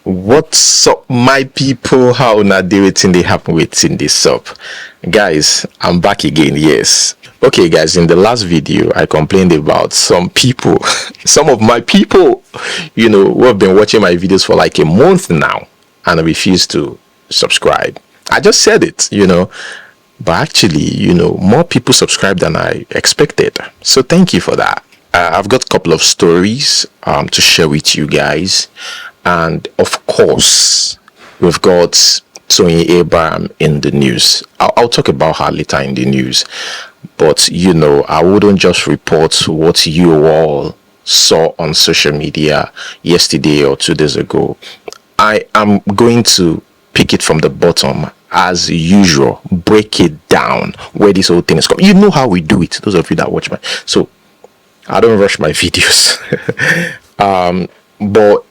What's up, my people? How na dey wetin dey happen within this up? Guys, I'm back again. Yes. Okay, guys, in the last video, I complained about some people, some of my people, who have been watching my videos for like a month now and refuse to subscribe. I just said it, but actually, more people subscribed than I expected. So thank you for that. I've got a couple of stories to share with you guys. And of course, we've got TOYIN in the news. I'll talk about her later in the news. But, I wouldn't just report what you all saw on social media yesterday or 2 days ago. I am going to pick it from the bottom as usual, break it down where this whole thing is coming. You know how we do it, those of you that watch so I don't rush my videos. But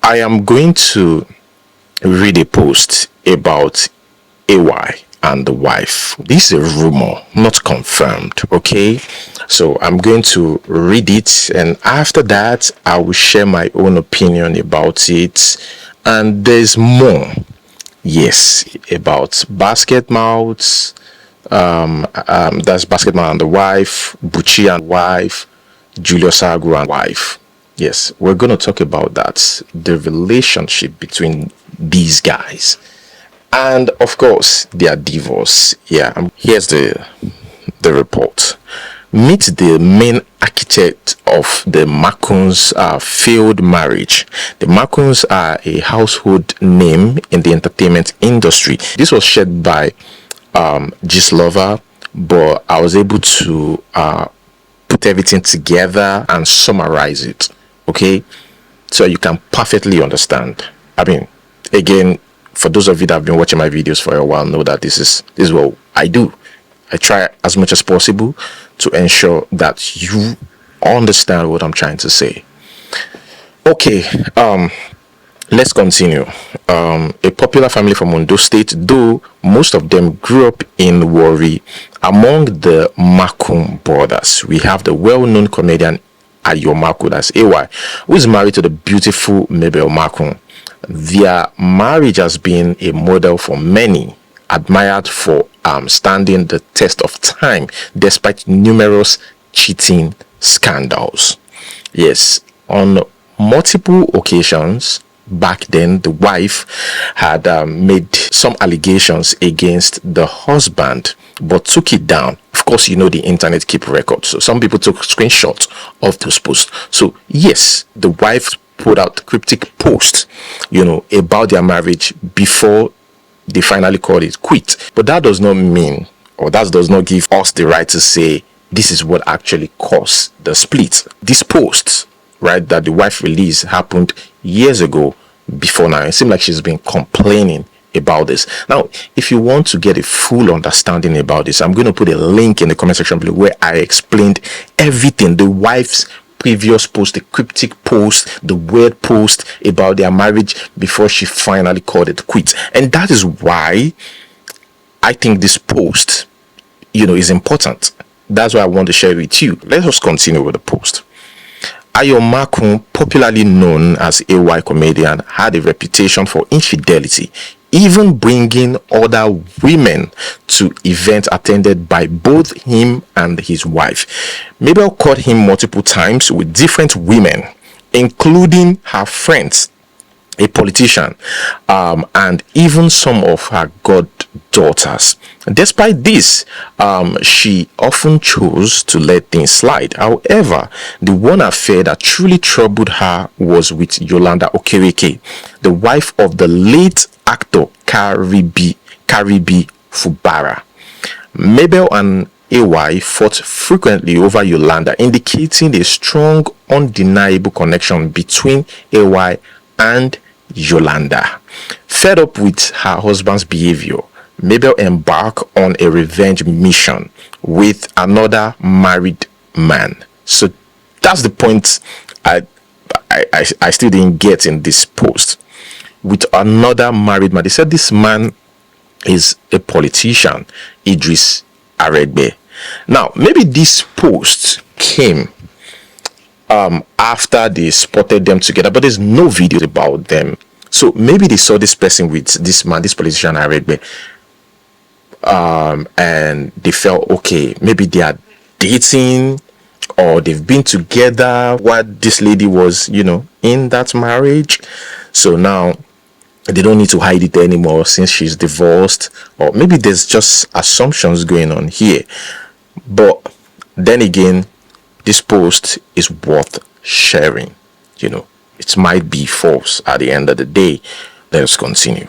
I am going to read a post about AY and the wife. This is a rumor, not confirmed, okay? So I'm going to read it, and after that, I will share my own opinion about it. And there's more, yes, about Basketmouth. That's Basketmouth and the wife, Buchi and wife, JuliusX and wife. Yes, we're going to talk about that, the relationship between these guys, and of course their divorce. Yeah, here's the report. Meet the main architect of the Makun's failed marriage. The Makuns are a household name in the entertainment industry. This was shared by Lover, but I was able to put everything together and summarize it. Okay, so you can perfectly understand. I mean, again, for those of you that have been watching my videos for a while, know that this is what I do. I try as much as possible to ensure that you understand what I'm trying to say. Okay, let's continue. A popular family from Ondo State, though most of them grew up in Warri. Among the Makun brothers, we have the well-known comedian AY Makun, that's AY, who is married to the beautiful Makun. Their marriage has been a model for many, admired for standing the test of time despite numerous cheating scandals. Yes, on multiple occasions back then, the wife had made some allegations against the husband, but took it down. Of course, the internet keep records, so some people took screenshots of those posts. So yes, the wife put out cryptic posts about their marriage before they finally called it quit. But that does not mean, or that does not give us the right to say this is what actually caused the split. This post, right, that the wife released happened years ago. Before now, it seems like she's been complaining about this. Now, if you want to get a full understanding about this, I'm going to put a link in the comment section below where I explained everything. The wife's previous post, the cryptic post, the weird post about their marriage before she finally called it quits. And that is why I think this post, is important. That's why I want to share it with you. Let us continue with the post. AY Makun, popularly known as AY comedian, had a reputation for infidelity, even bringing other women to events attended by both him and his wife. Mabel caught him multiple times with different women, including her friends, a politician, and even some of her goddaughters. Despite this, she often chose to let things slide. However, the one affair that truly troubled her was with Yolanda Okereke, the wife of the late actor Karibi Fubara. Mabel and AY fought frequently over Yolanda, indicating a strong, undeniable connection between AY and Yolanda. Fed up with her husband's behavior, Mabel embarked on a revenge mission with another married man. So that's the point I still didn't get in this post. With another married man, they said this man is a politician, Idris Aregbe. Now, maybe this post came after they spotted them together, but there's no video about them. So maybe they saw this person with this man, this politician Aregbe, and they felt, okay, maybe they are dating, or they've been together while this lady was, in that marriage. So now they don't need to hide it anymore since she's divorced, or maybe there's just assumptions going on here. But then again, this post is worth sharing. It might be false at the end of the day. Let us continue.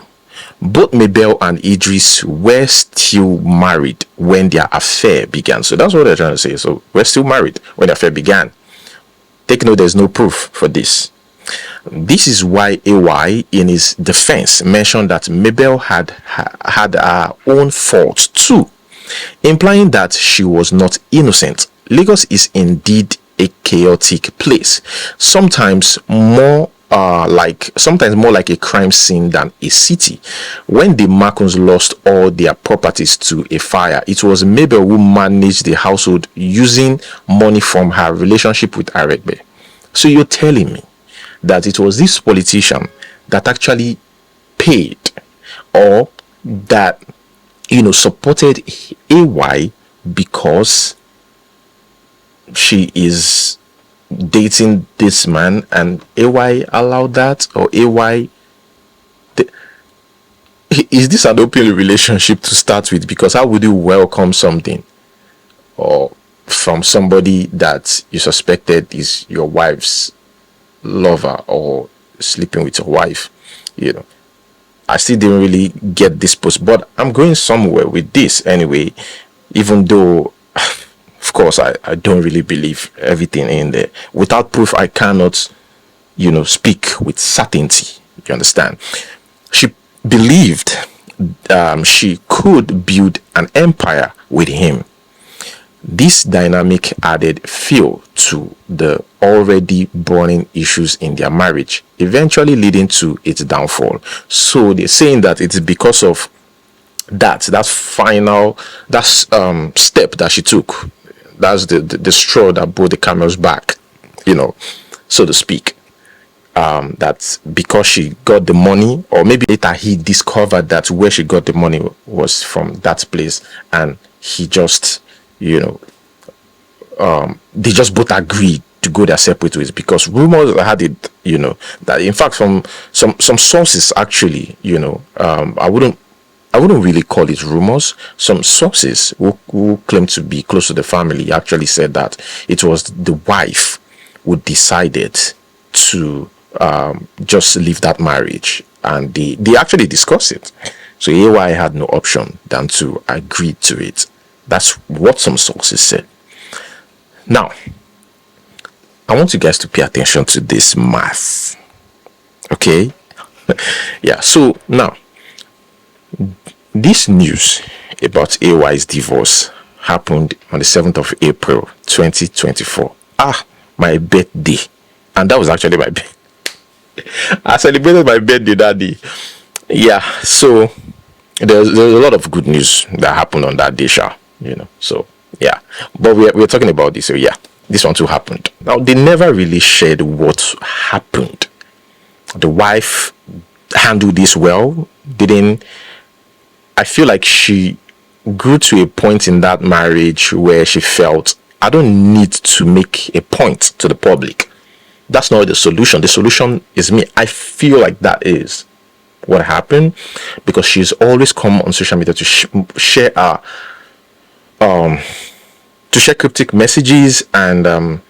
Both Mabel and Idris were still married when their affair began. So that's what they're trying to say. So we're still married when the affair began. Take note, there's no proof for this. This is why AY, in his defense, mentioned that Mabel had her own faults too, implying that she was not innocent. Lagos is indeed a chaotic place, sometimes more like a crime scene than a city. When the Makuns lost all their properties to a fire, it was Mabel who managed the household using money from her relationship with Aregbe. So you're telling me that it was this politician that actually paid, or that supported AY because she is dating this man, and AY allowed that? Or AY, is this an open relationship to start with? Because how would you welcome something or from somebody that you suspected is your wife's lover or sleeping with your wife? I still didn't really get this post, but I'm going somewhere with this anyway, even though of course I don't really believe everything in there. Without proof, I cannot speak with certainty. You understand? She believed she could build an empire with him. This dynamic added fuel to the already burning issues in their marriage, eventually leading to its downfall. So they're saying that it's because of that final step that she took. That's the straw that brought the camel's back, so to speak. That's because she got the money, or maybe later he discovered that where she got the money was from that place, and he just they just both agreed to go their separate ways, because rumors had it, that in fact from some sources actually, I wouldn't really call it rumors. Some sources who claim to be close to the family actually said that it was the wife who decided to just leave that marriage, and they actually discussed it. So AY had no option than to agree to it. That's what some sources said. Now, I want you guys to pay attention to this math. Okay? Yeah, so now, this news about AY's divorce happened on the 7th of April 2024. My birthday. And that was actually my birthday. I celebrated my birthday that day. Yeah, so there's a lot of good news that happened on that day, so yeah, but we're talking about this. So yeah, this one too happened. Now, they never really shared what happened. The wife handled this well. I feel like she grew to a point in that marriage where she felt, I don't need to make a point to the public. That's not the solution. The solution is me. I feel like that is what happened, because she's always come on social media to share cryptic messages and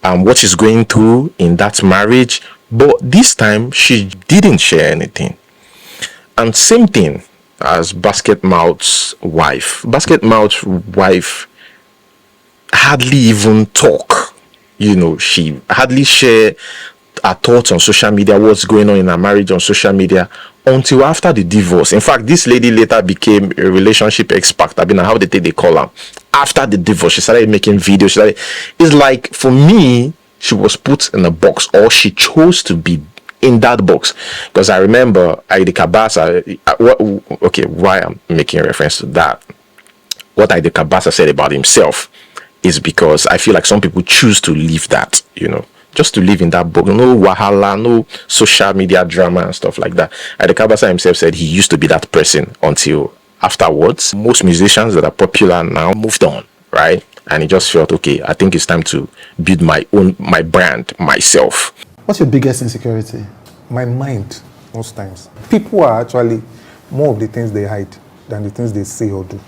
what she's going through in that marriage. But this time she didn't share anything. And same thing as Basketmouth's wife. Basketmouth's wife hardly even talk. She hardly share her thoughts on social media, what's going on in her marriage on social media, until after the divorce. In fact, this lady later became a relationship expert. How they call her. After the divorce, she started making videos. It's like, for me, she was put in a box, or she chose to be in that box. Because I remember Aide Kabasa, why I'm making reference to that, what Aide Kabasa said about himself is because I feel like some people choose to leave that, just to live in that book. No wahala, no social media drama and stuff like that. Adekabasa himself said he used to be that person until afterwards. Most musicians that are popular now moved on, right? And he just felt, okay, I think it's time to build my brand myself. What's your biggest insecurity? My mind, most times. People are actually more of the things they hide than the things they say or do.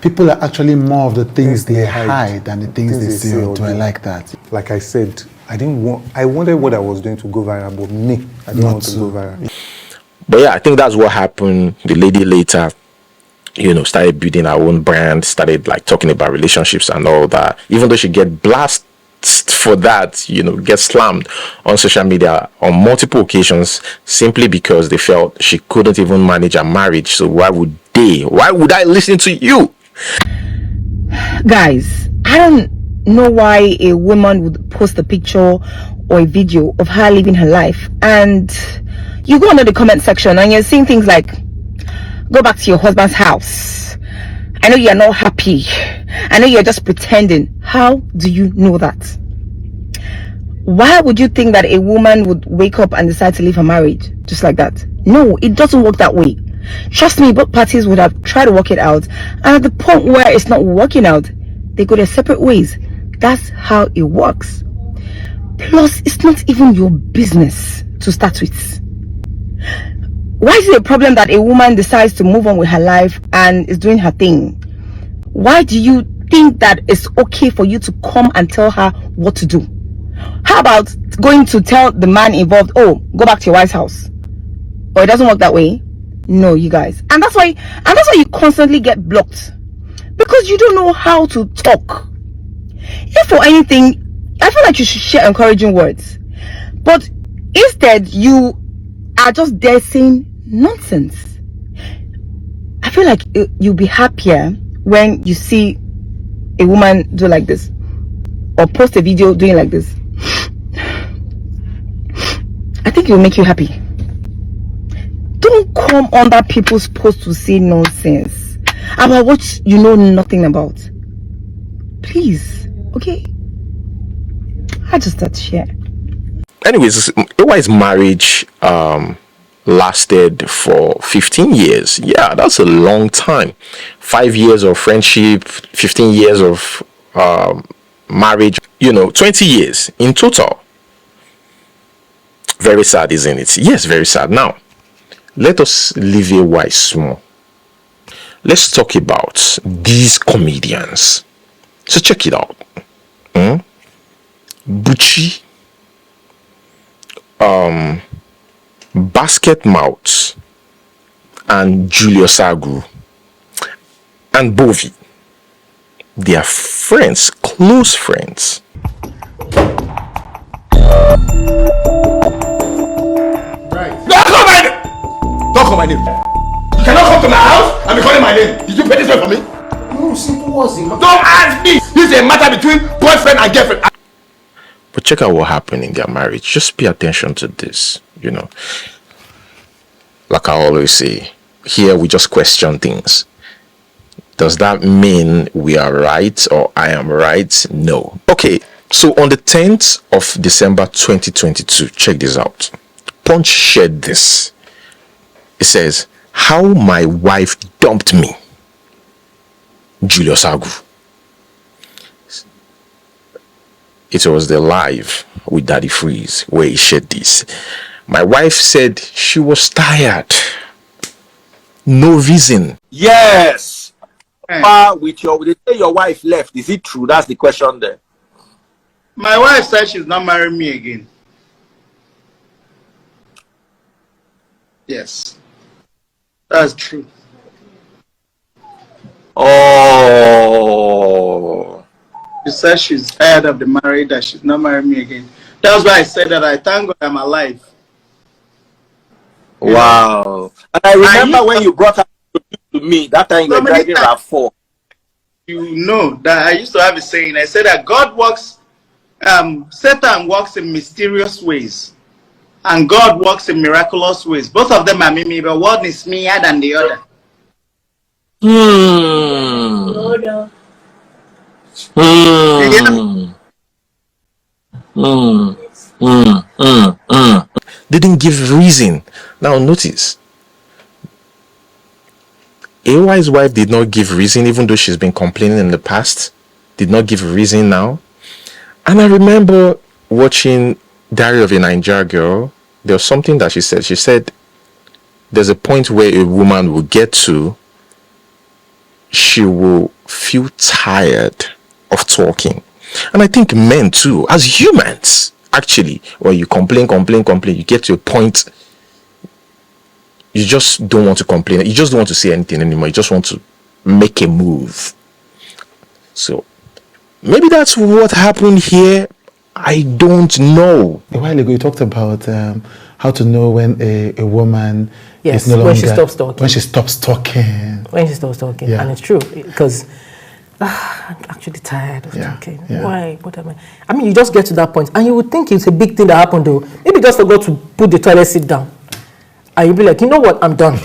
People are actually more of the things they hide than the things they say or do. I like that. Like I said, I wanted what I was doing to go viral, but I didn't want to go viral. But yeah, I think that's what happened. The lady later, started building her own brand, started like talking about relationships and all that. Even though she get blasted for that, get slammed on social media on multiple occasions simply because they felt she couldn't even manage a marriage. So why would I listen to you? Guys, I don't know why a woman would post a picture or a video of her living her life, and you go under the comment section and you're seeing things like, go back to your husband's house, I know you're not happy, I know you're just pretending. How do you know that? Why would you think that a woman would wake up and decide to leave her marriage just like that? No, it doesn't work that way. Trust me, both parties would have tried to work it out, and at the point where it's not working out, they go their separate ways. That's how it works. Plus, it's not even your business to start with. Why is it a problem that a woman decides to move on with her life and is doing her thing? Why do you think that it's okay for you to come and tell her what to do? How about going to tell the man involved, oh, go back to your wife's house? Or it doesn't work that way? No, you guys. And that's why you constantly get blocked, because you don't know how to talk. If for anything, I feel like you should share encouraging words, but instead you are just there saying nonsense. I feel like you'll be happier when you see a woman do like this or post a video doing like this. I think it will make you happy. Don't come under people's posts to say nonsense about what you know nothing about. Please, okay? I just thought to share. Anyways, AY's marriage lasted for 15 years. Yeah, that's a long time. 5 years of friendship, 15 years of marriage, 20 years in total. Very sad, isn't it? Yes, very sad. Now, let us leave AY small. Let's talk about these comedians. So check it out. Buchi, Basketmouth, and JuliusX and Bovi. They are friends, close friends. Don't call my name. You cannot come to my house and be calling my name. Did you pay this way for me? No, simple was it? Don't ask me. This is a matter between boyfriend and girlfriend. But check out what happened in their marriage. Just pay attention to this, Like I always say, here we just question things. Does that mean we are right or I am right? No. Okay, so on the 10th of December 2022, check this out. Punch shared this. It says, how my wife dumped me. JuliusX. It was the live with Daddy Freeze where he shared this. My wife said she was tired. No reason. Yes. With your wife left. Is it true? That's the question there. My wife said she's not marrying me again. Yes. That's true. Oh. She said she's tired of the marriage, that she's not marrying me again. That's why I said that I thank God I'm alive. Wow. And I remember when you brought her to me, that time you were driving RAV4. You know that I used to have a saying. I said that God works, Satan works in mysterious ways, and God works in miraculous ways. Both of them are me, but one is meaner than the other. Didn't give reason. Now notice, AY's wife did not give reason, even though she's been complaining in the past. Did not give reason now. And I remember watching Diary of a Nigeria Girl. There was something that she said. She said there's a point where a woman will get to, she will feel tired of talking. And I think men too, as humans, actually, when you complain, you get to a point you just don't want to complain. You just don't want to say anything anymore. You just want to make a move. So maybe that's what happened here. I don't know. A while ago, you talked about how to know when a woman Yes, is no longer... when she stops talking. When she stops talking. When she stops talking. Yeah. And it's true, because I'm actually tired of talking. Yeah. Why? What am I mean, you just get to that point, and you would think it's a big thing that happened, though. Maybe just forgot to put the toilet seat down. And you'll be like, you know what, I'm done.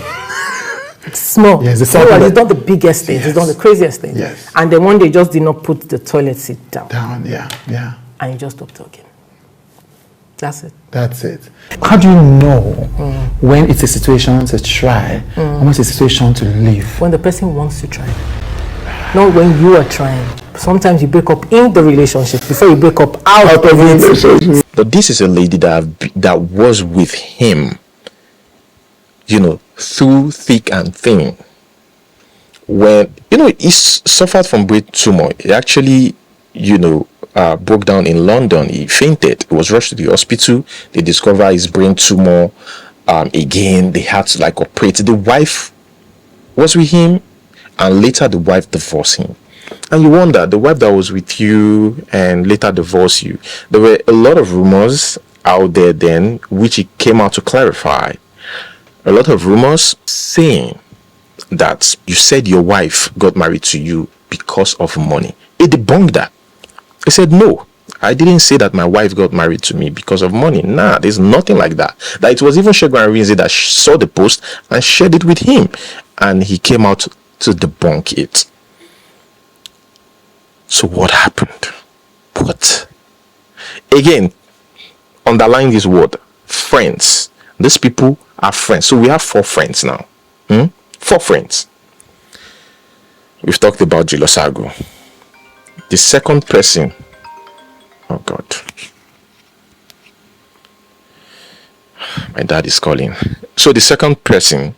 It's small. Yes, it's He's done the biggest things. Yes. He's done the craziest things. Yes. And then one day, just did not put the toilet seat down. Yeah. And you just stop talking. That's it. That's it. How do you know when it's a situation to try and when it's a situation to leave? When the person wants to try. Not when you are trying. Sometimes you break up in the relationship before you break up out of it. But this is a lady that was with him, through thick and thin. When, he suffered from brain tumor. He actually, broke down in London. He fainted. He was rushed to the hospital. They discovered his brain tumor. Again, they had to operate. The wife was with him, and later the wife divorced him. And you wonder, the wife that was with you and later divorced you, there were a lot of rumors out there then, which he came out to clarify. A lot of rumors saying that you said your wife got married to you because of money. He debunked that. He said, no, I didn't say that my wife got married to me because of money. Nah, there's nothing like that. That it was even Shegun Arinze that saw the post and shared it with him. And he came out to debunk it. So what happened? What? Again, underline this word, friends. These people are friends. So we have 4 friends now. 4 friends. We've talked about JuliusX. The second person, oh God, my dad is calling. So the second person,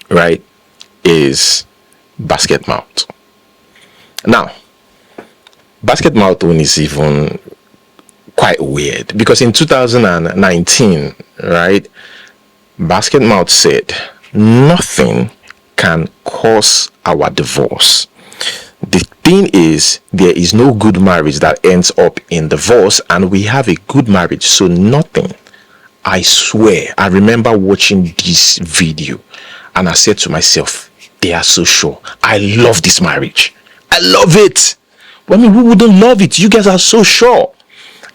right, is Basketmouth. Now, Basketmouth one is even quite weird, because in 2019, right, Basketmouth said nothing can cause our divorce. The thing is, there is no good marriage that ends up in divorce, and we have a good marriage, so nothing. I swear, I remember watching this video and I said to myself, they are so sure. I love this marriage. I love it. But I mean, who wouldn't love it? You guys are so sure.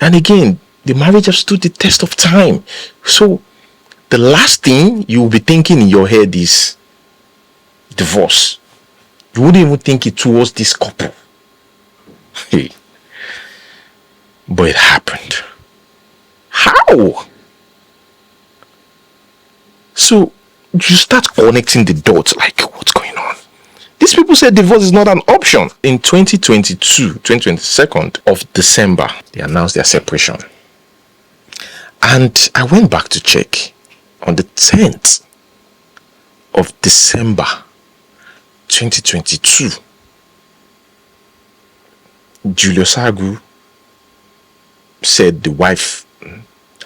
And again, the marriage has stood the test of time. So the last thing you will be thinking in your head is divorce. You wouldn't even think it towards this couple. Hey. But it happened. How? So you start connecting the dots, like, what's going on? These people said divorce is not an option. In 22nd of December, they announced their separation. And I went back to check. On the 10th of December 2022, JuliusX said the wife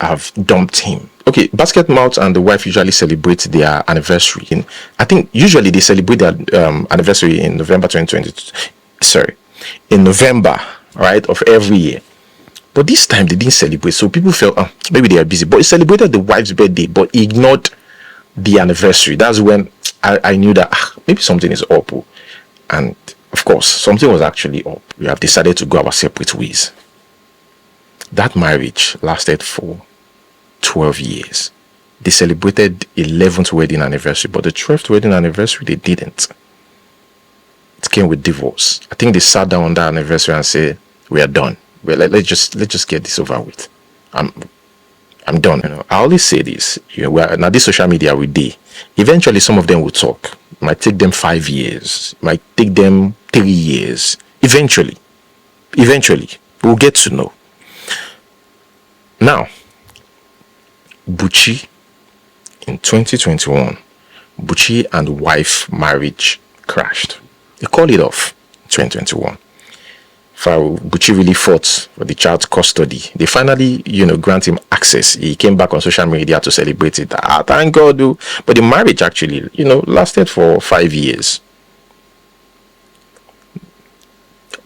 have dumped him. Okay, Basketmouth and the wife usually celebrate their anniversary. I think usually they celebrate their anniversary in November 2022. Sorry, in November, right, of every year. But this time they didn't celebrate, so people felt maybe they are busy. But he celebrated the wife's birthday, but ignored the anniversary. That's when I knew that maybe something is up. And of course, something was actually up. We have decided to go our separate ways. That marriage lasted for 12 years. They celebrated 11th wedding anniversary, but the 12th wedding anniversary they didn't. it came with divorce. I think they sat down on that anniversary and said, "We are done. Well, let's just get this over with. I'm done." I always say this. Now this social media we do. Eventually, some of them will talk. It might take them 5 years. It might take them 3 years. Eventually, we'll get to know. Now, Buchi in 2021, Buchi and wife marriage crashed. They called it off in 2021. Buchi really fought for the child's custody. They finally, grant him access. He came back on social media to celebrate it. Thank God. But the marriage actually, lasted for 5 years.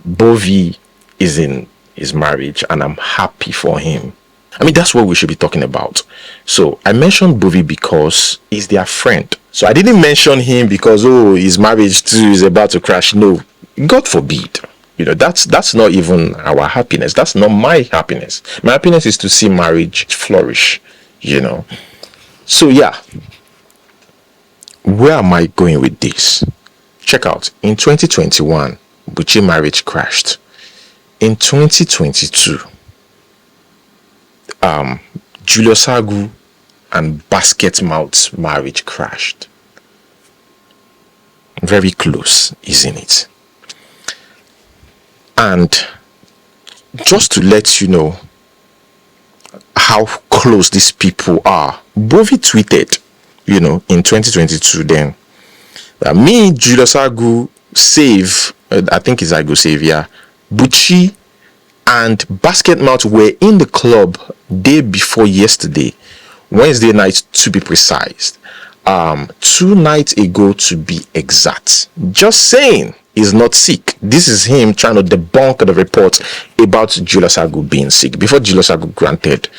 Bovi is in his marriage, and I'm happy for him. I mean, that's what we should be talking about. So I mentioned Bovi because he's their friend. So I didn't mention him because, his marriage too is about to crash. No, God forbid. That's not even our happiness. That's not my happiness. My happiness is to see marriage flourish, So yeah, where am I going with this? Check out. In 2021, Buchi marriage crashed. In 2022, JuliusX and Basketmouth marriage crashed. Very close, isn't it? And just to let you know how close these people are, Bovi tweeted, in 2022 then, that me, JuliusX, save, I think it's I go save, yeah, Buchi and Basketmouth were in the club day before yesterday, Wednesday night to be precise, 2 nights ago to be exact. Just saying, he's not sick. This is him trying to debunk the report about JuliusX being sick before JuliusX granted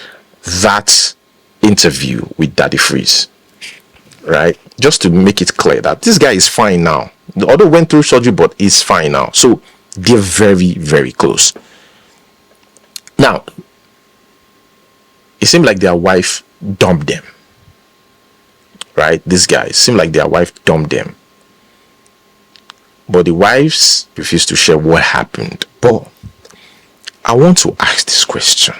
that interview with Daddy Freeze, right? Just to make it clear that this guy is fine now. Although went through surgery, but he's fine now. So they're very, very close. Now, it seemed like their wife dumped them, right? These guys seemed like their wife dumped them, but the wives refused to share what happened. But I want to ask this question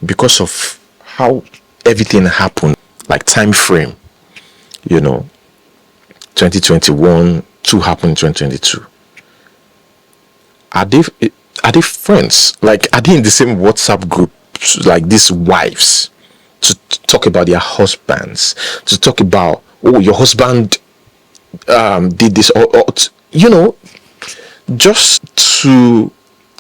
because of how everything happened, like time frame, 2021, 2 happened in 2022. Are they friends? Like, are they in the same WhatsApp group, like these wives, to talk about their husbands, to talk about, your husband did this, or just to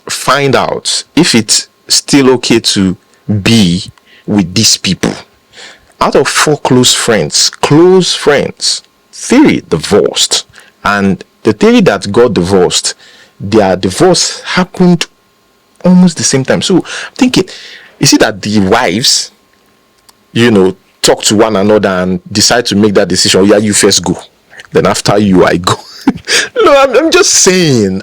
find out if it's still okay to be with these people. Out of 4 close friends, 3 divorced, and the 3 that got divorced, their divorce happened almost the same time. So I'm thinking, is it that the wives, talk to one another and decide to make that decision? Yeah, you first go, then after you, I go. No, I'm just saying.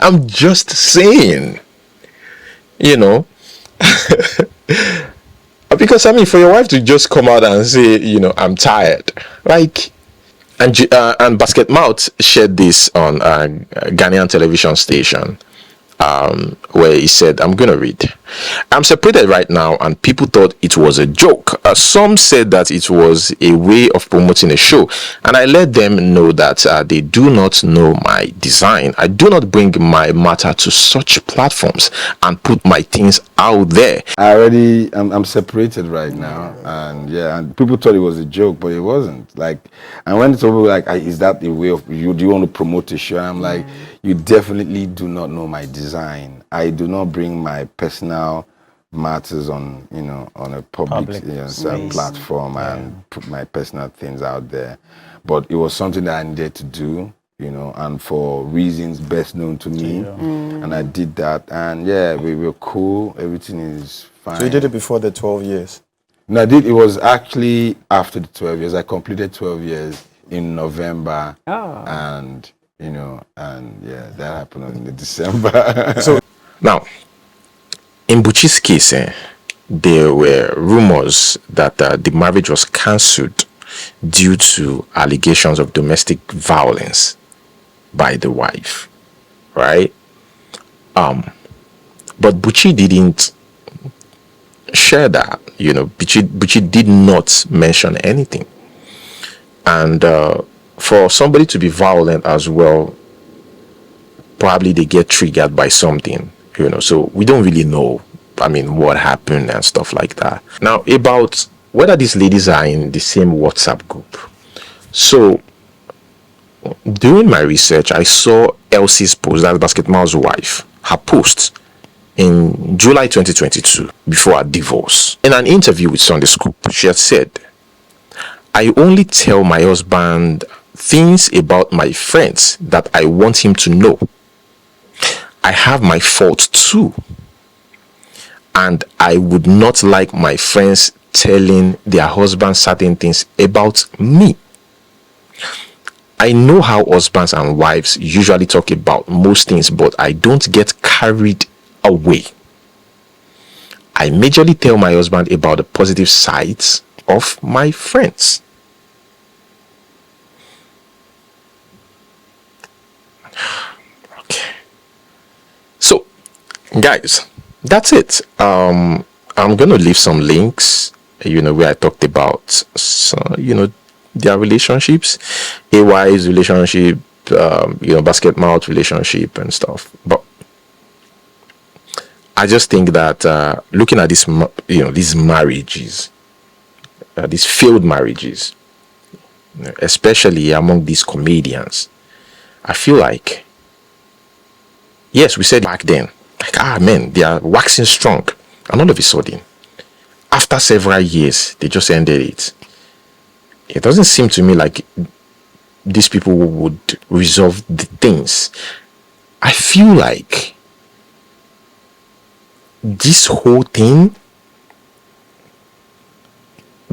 Because for your wife to just come out and say, I'm tired, like. And Basketmouth shared this on a Ghanaian television station, where he said, I'm going to read. "I'm separated right now, and people thought it was a joke. Some said that it was a way of promoting a show, and I let them know that they do not know my design. I do not bring my matter to such platforms and put my things out there." I'm separated right now, and people thought it was a joke, but it wasn't. Like, and when people were like, "Is that a way of you? Do you want to promote a show?" I'm like, you definitely do not know my design. I do not bring my personal matters on on a public platform and put my personal things out there. But it was something that I needed to do, and for reasons best known to me, and I did that. And we were cool. Everything is fine. So you did it before the 12 years? No, I did. It was actually after the 12 years. I completed 12 years in November, and that happened in December. So now, in Buchi's case, there were rumors that the marriage was cancelled due to allegations of domestic violence. by the wife, right? But Buchi didn't share that. Buchi did not mention anything. And for somebody to be violent as well, probably they get triggered by something, so we don't really know, what happened and stuff like that. Now, about whether these ladies are in the same WhatsApp group. So during my research, I saw Elsie's post, that's Basketmouth's wife, her post in July 2022 before her divorce. In an interview with Sunday Scoop, she had said, "I only tell my husband things about my friends that I want him to know. I have my faults too. And I would not like my friends telling their husbands certain things about me. I know how husbands and wives usually talk about most things, but I don't get carried away. I majorly tell my husband about the positive sides of my friends." Okay. So, guys, that's it. I'm gonna leave some links, where I talked about, their relationships, AY's relationship, Basketmouth relationship and stuff. But I just think that looking at this, these marriages, these failed marriages, especially among these comedians, I feel like, yes, we said back then, man, they are waxing strong, and all of a sudden, after several years, they just ended it. It doesn't seem to me like these people would resolve the things. I feel like this whole thing,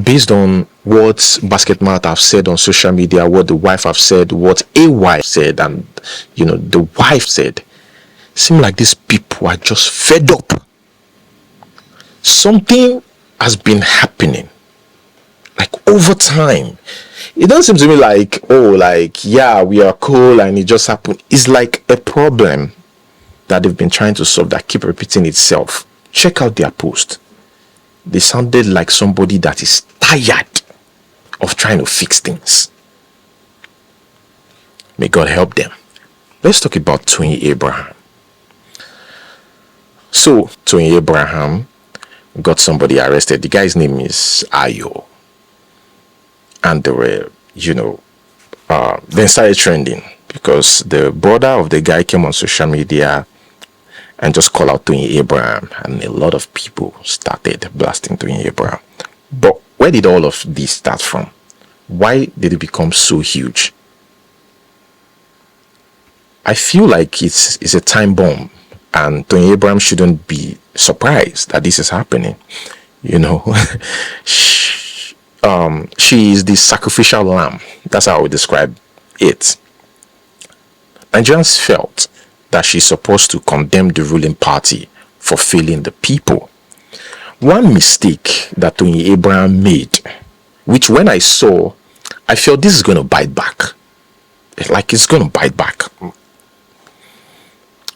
based on what Basketmouth have said on social media, what the wife have said, what AY said, and the wife said, seem like these people are just fed up. Something has been happening, like over time. It doesn't seem to me like, yeah, we are cool and it just happened. It's like a problem that they've been trying to solve that keep repeating itself. Check out their post. They sounded like somebody that is tired of trying to fix things. May God help them. Let's talk about TOYIN Abraham. So, TOYIN Abraham got somebody arrested. The guy's name is Ayo. And they were, then started trending because the brother of the guy came on social media and just called out TOYIN Abraham, and a lot of people started blasting TOYIN Abraham. But where did all of this start from? Why did it become so huge? I feel like it's a time bomb, and TOYIN Abraham shouldn't be surprised that this is happening. She is the sacrificial lamb. That's how I would describe it. Nigerians felt that she's supposed to condemn the ruling party for failing the people. One mistake that TOYIN Abraham made, which when I saw, I felt this is going to bite back. Like it's going to bite back.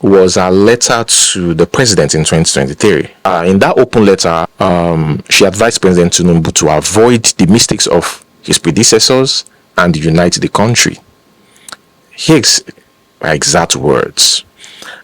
Was a letter to the president in 2023. In that open letter, she advised President Tinubu to avoid the mistakes of his predecessors and unite the country. Here's my exact words.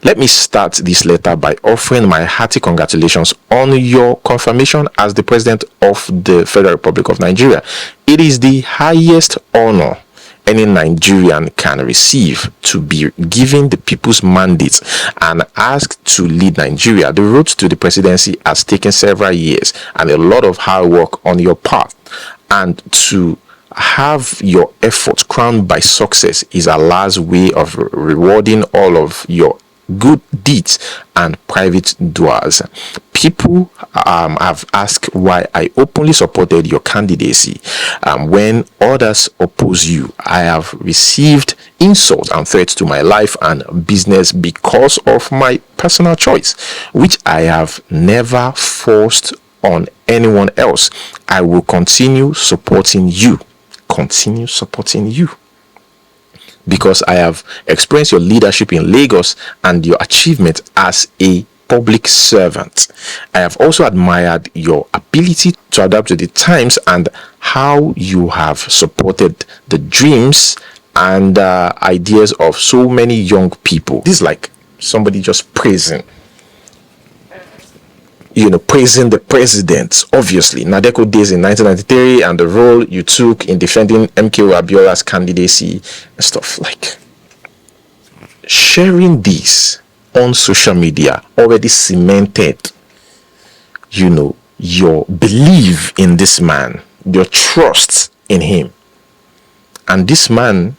Let me start this letter by offering my hearty congratulations on your confirmation as the President of the Federal Republic of Nigeria. It is the highest honor any Nigerian can receive, to be given the people's mandate and asked to lead Nigeria. The road to the presidency has taken several years and a lot of hard work on your part, and to have your effort crowned by success is Allah's way of rewarding all of your good deeds and private duas. People have asked why I openly supported your candidacy when others oppose you. I have received insults and threats to my life and business because of my personal choice, which I have never forced on anyone else. I will continue supporting you. Continue supporting you. because I have experienced your leadership in Lagos and your achievement as a public servant. I have also admired your ability to adapt to the times and how you have supported the dreams and ideas of so many young people. This is like somebody just praising, praising the president. Obviously, Nadeko days in 1993 and the role you took in defending MKO Abiola's candidacy and stuff. Like, sharing this on social media already cemented, your belief in this man, your trust in him. And this man,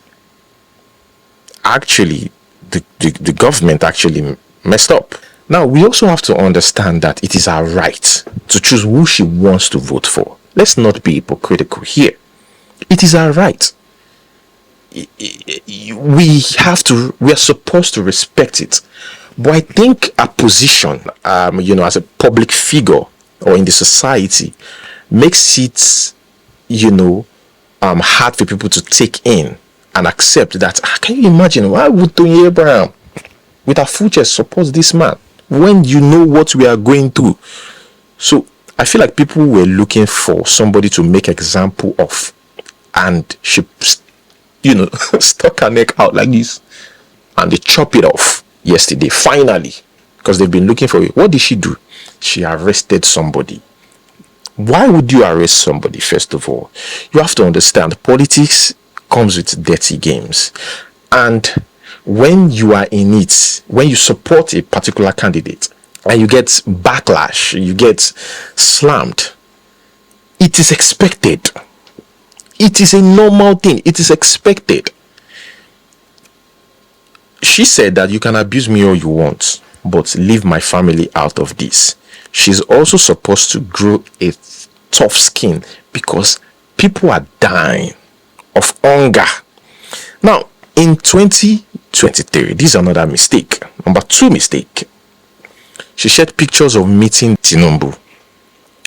actually, the government actually messed up. Now, we also have to understand that it is our right to choose who she wants to vote for. Let's not be hypocritical here. It is our right. We are supposed to respect it. But I think a position, as a public figure or in the society makes it, hard for people to take in and accept that. Can you imagine, why would Tony Abraham with a full chest support this man when you know what we are going through? So I feel like people were looking for somebody to make example of, and she, stuck her neck out like this and they chop it off yesterday, finally, because they've been looking for it. What did she do? She arrested somebody. Why would you arrest somebody? First of all, you have to understand politics comes with dirty games, and when you are in it, when you support a particular candidate and you get backlash, you get slammed, it is expected. It is a normal thing. It is expected. She said that you can abuse me all you want, but leave my family out of this. She's also supposed to grow a tough skin because people are dying of hunger. Now, in 2023, this is another mistake. Number 2 mistake. She shared pictures of meeting Tinubu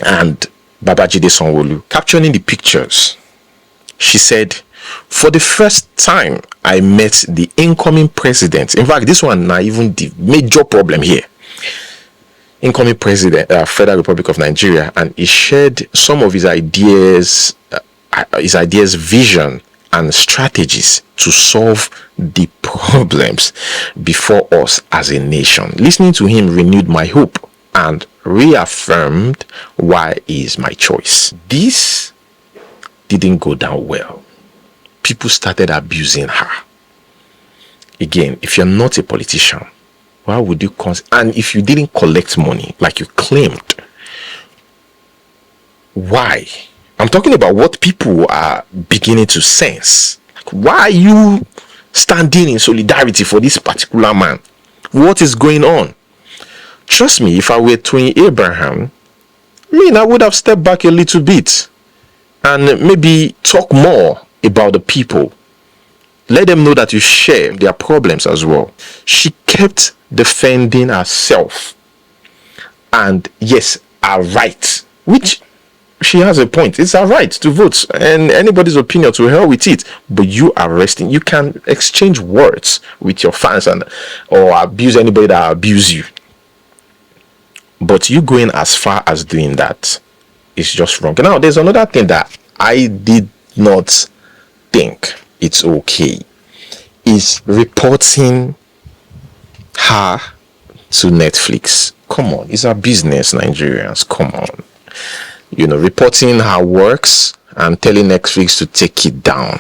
and Babajide Sanwo-Olu. Capturing the pictures, she said, for the first time, I met the incoming president. In fact, this one, not even the major problem here. Incoming president, Federal Republic of Nigeria, and he shared some of his ideas, vision, and strategies to solve the problems before us as a nation. Listening to him renewed my hope and reaffirmed why he is my choice. This didn't go down well. People started abusing her. Again, if you're not a politician, why would you and if you didn't collect money like you claimed, why? I'm talking about what people are beginning to sense. Like, why are you standing in solidarity for this particular man? What is going on? Trust me, if I were Tony Abraham, I would have stepped back a little bit and maybe talk more about the people. Let them know that you share their problems as well. She kept defending herself and, yes, her right, which she has a point. It's her right to vote, and anybody's opinion, to hell with it. But you arresting, you can exchange words with your fans or abuse anybody that abuse you. But you going as far as doing that is just wrong. Now, there's another thing that I did not think it's okay, is reporting her to Netflix. Come on, it's our business, Nigerians. Come on. Reporting her works and telling Netflix to take it down.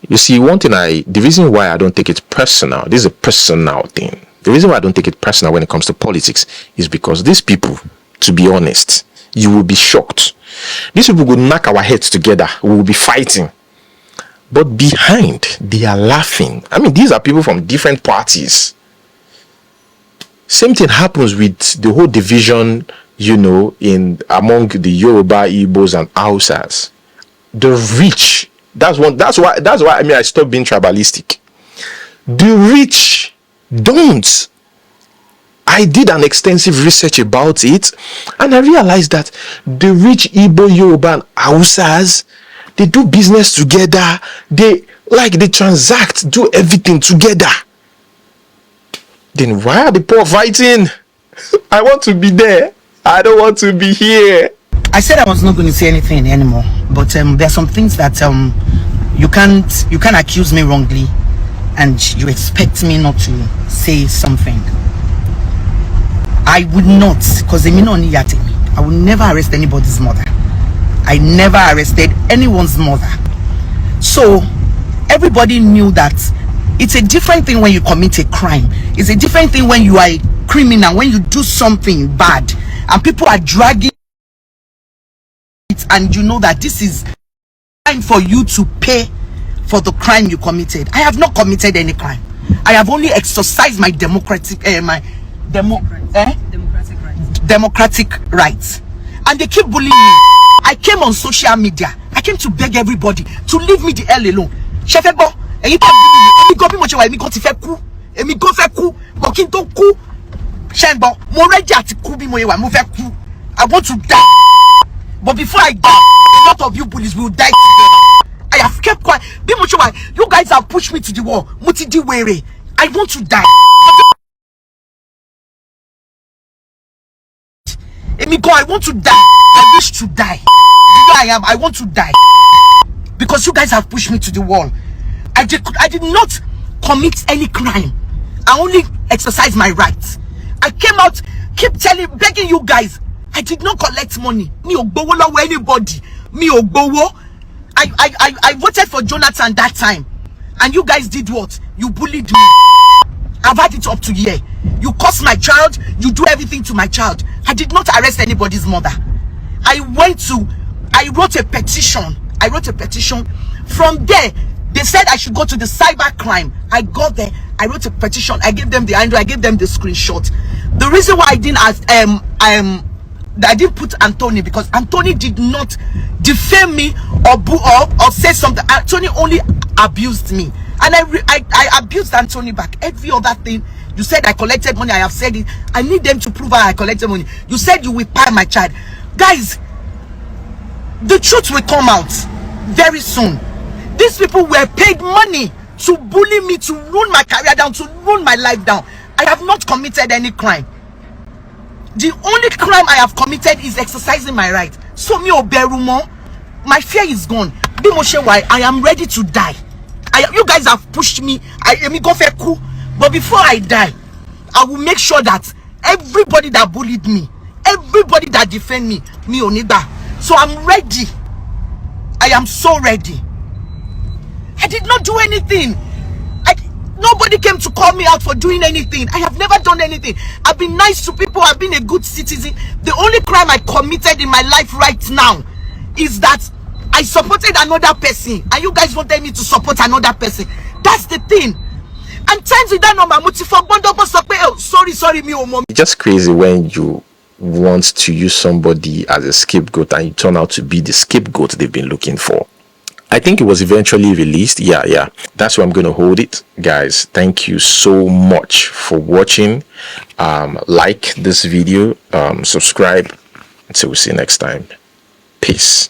You see, one thing the reason why I don't take it personal, this is a personal thing. The reason why I don't take it personal when it comes to politics is because these people, to be honest, you will be shocked. These people will knock our heads together. We will be fighting. But behind, they are laughing. These are people from different parties. Same thing happens with the whole division, among the Yoruba, Igbos, and Hausas. The rich. That's why I stopped being tribalistic. The rich don't. I did an extensive research about it, and I realized that the rich Igbo, Yoruba, and Hausas, they do business together. Like they transact, do everything together. Then why are the poor fighting? I want to be there. I don't want to be here. I said I was not going to say anything anymore, but there are some things that you can't accuse me wrongly, and you expect me not to say something. I would not, because I will never arrest anybody's mother. I never arrested anyone's mother. So everybody knew that it's a different thing when you commit a crime. It's a different thing when you are a criminal, when you do something bad and people are dragging it, and you know that this is time for you to pay for the crime you committed. I have not committed any crime. I have only exercised my democratic rights. And they keep bullying me. I came on social media. I came to beg everybody to leave me the hell alone. Shefebo, and you can't go be much away. Me go to feku. Me go feku. But kin to ku. Shembo, mo ready at ku be mo yewa mo feku. I want to die. But before I die, a lot of you bullies will die together. I have kept quiet. Be much away. You guys have pushed me to the wall. Muti di were. I want to die. Emigo, I want to die. I wish to die. Here I am. I want to die. Because you guys have pushed me to the wall. I did not commit any crime. I only exercised my rights. I came out, begging you guys. I did not collect money. Me ogbowo lowo anybody. Me ogbowo. I voted for Jonathan that time. And you guys did what? You bullied me. I've had it up to here. You cursed my child. You do everything to my child. I did not arrest anybody's mother. I wrote a petition. From there, they said I should go to the cyber crime. I got there. I wrote a petition. I gave them the Android. I gave them the screenshot. The reason why I didn't ask, I didn't put Anthony, because Anthony did not defame me or say something. Anthony only abused me, and I abused Anthony back. Every other thing, you said I collected money. I have said it. I need them to prove I collected money. You said you will pay my child. Guys, the truth will come out very soon. These people were paid money to bully me, to ruin my career down, to ruin my life down. I have not committed any crime. The only crime I have committed is exercising my right. So me oberumo, my fear is gone. I am ready to die. You guys have pushed me. But before I die, I will make sure that everybody that bullied me, everybody that defend me oniba. So I'm ready. I am so ready. I did not do anything. Nobody came to call me out for doing anything. I have never done anything. I've been nice to people. I've been a good citizen. The only crime I committed in my life right now is that I supported another person, and you guys wanted me to support another person. That's the thing. And times with that number, sorry, me or mom. It's just crazy when you want to use somebody as a scapegoat and you turn out to be the scapegoat they've been looking for. I think it was eventually released. Yeah. That's where I'm going to hold it. Guys, thank you so much for watching. Like this video, subscribe. Until we see you next time. Peace.